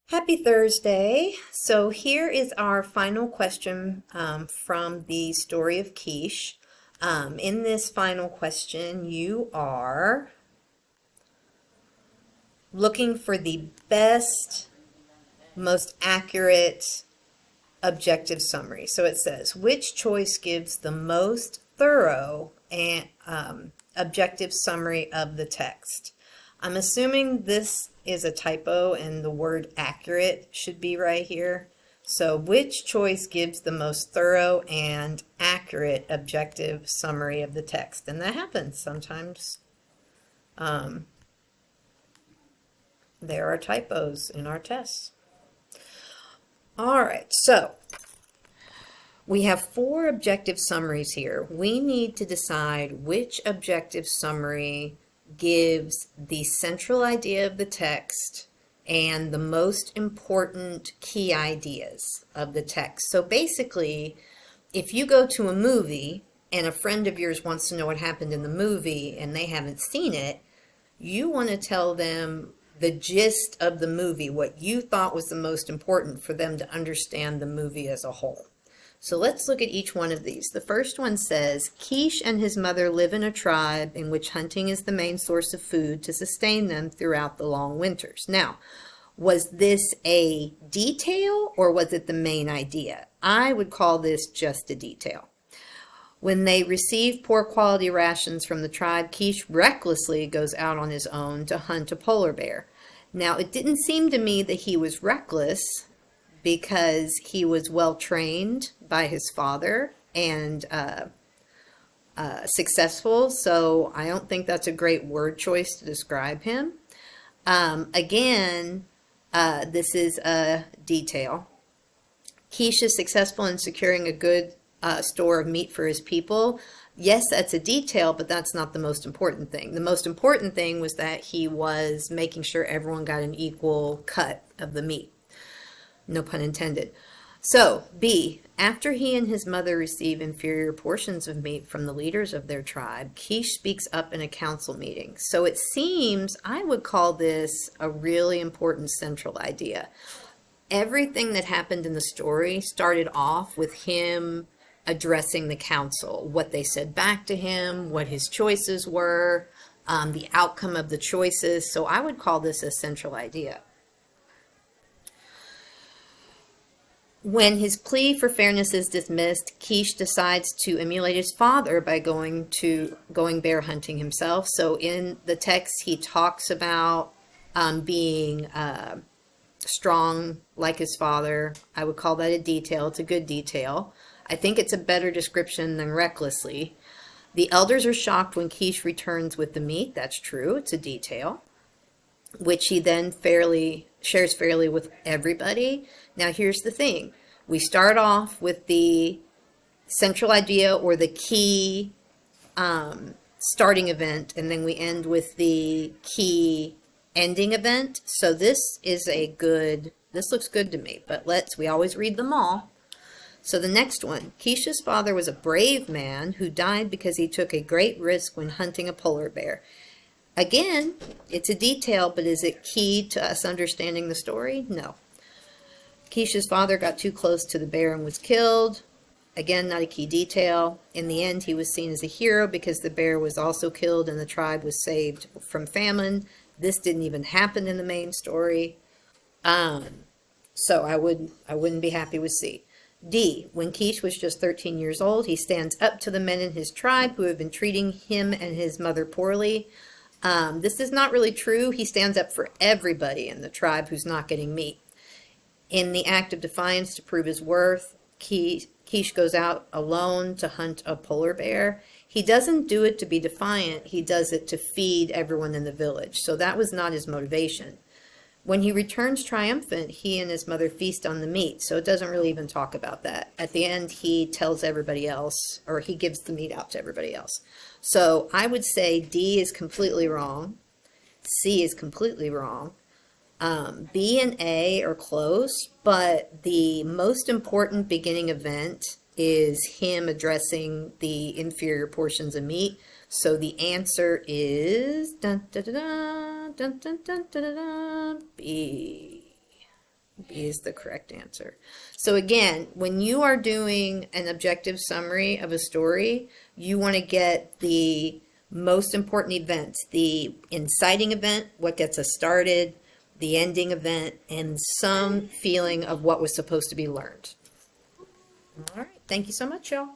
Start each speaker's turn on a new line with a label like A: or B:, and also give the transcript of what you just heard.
A: Happy Thursday. So here is our final question from the story of Quiche. In this final question, you are looking for the best, most accurate, objective summary. So it says, which choice gives the most thorough and objective summary of the text? I'm assuming this is a typo and the word accurate should be right here. So which choice gives the most thorough and accurate objective summary of the text? And that happens sometimes. There are typos in our tests. All right, so we have four objective summaries here. We need to decide which objective summary gives the central idea of the text and the most important key ideas of the text. So basically, if you go to a movie and a friend of yours wants to know what happened in the movie and they haven't seen it, you want to tell them the gist of the movie, what you thought was the most important for them to understand the movie as a whole. So let's look at each one of these. The first one says, Quiche and his mother live in a tribe in which hunting is the main source of food to sustain them throughout the long winters. Now, was this a detail or was it the main idea? I would call this just a detail. When they receive poor quality rations from the tribe, Quiche recklessly goes out on his own to hunt a polar bear. Now, it didn't seem to me that he was reckless because he was well trained by his father and successful, so I don't think that's a great word choice to describe him. Again, this is a detail. Quiche is successful in securing a good store of meat for his people. Yes, that's a detail, but that's not the most important thing. The most important thing was that he was making sure everyone got an equal cut of the meat. No pun intended. So, B, after he and his mother receive inferior portions of meat from the leaders of their tribe, Quiche speaks up in a council meeting. So it seems, I would call this a really important central idea. Everything that happened in the story started off with him addressing the council, what they said back to him, what his choices were, the outcome of the choices. So I would call this a central idea. When his plea for fairness is dismissed, Quiche decides to emulate his father by going bear hunting himself. So in the text, he talks about being strong like his father. I would call that a detail. It's a good detail. I think it's a better description than recklessly. The elders are shocked when Quiche returns with the meat. That's true. It's a detail, which he then shares fairly with everybody. Now, here's the thing. We start off with the central idea or the key starting event, and then we end with the key ending event. So this looks good to me, but we always read them all. So the next one, Quiche's father was a brave man who died because he took a great risk when hunting a polar bear. Again, it's a detail, but is it key to us understanding the story? No. Quiche's father got too close to the bear and was killed. Again, not a key detail. In the end, he was seen as a hero because the bear was also killed and the tribe was saved from famine. This didn't even happen in the main story. So I wouldn't be happy with C. D, when Quiche was just 13 years old, he stands up to the men in his tribe who have been treating him and his mother poorly. This is not really true. He stands up for everybody in the tribe who's not getting meat. In the act of defiance to prove his worth, Quiche goes out alone to hunt a polar bear. He doesn't do it to be defiant. He does it to feed everyone in the village. So that was not his motivation. When he returns triumphant, he and his mother feast on the meat. So it doesn't really even talk about that. At the end, he tells everybody else, or he gives the meat out to everybody else. So I would say D is completely wrong. C is completely wrong. B and A are close, but the most important beginning event is him addressing the inferior portions of meat. So the answer is dun, dun, dun, dun, dun, dun, dun, dun, dun, B. B is the correct answer. So again, when you are doing an objective summary of a story, you want to get the most important events, the inciting event, what gets us started, the ending event, and some feeling of what was supposed to be learned. All right, thank you so much, y'all.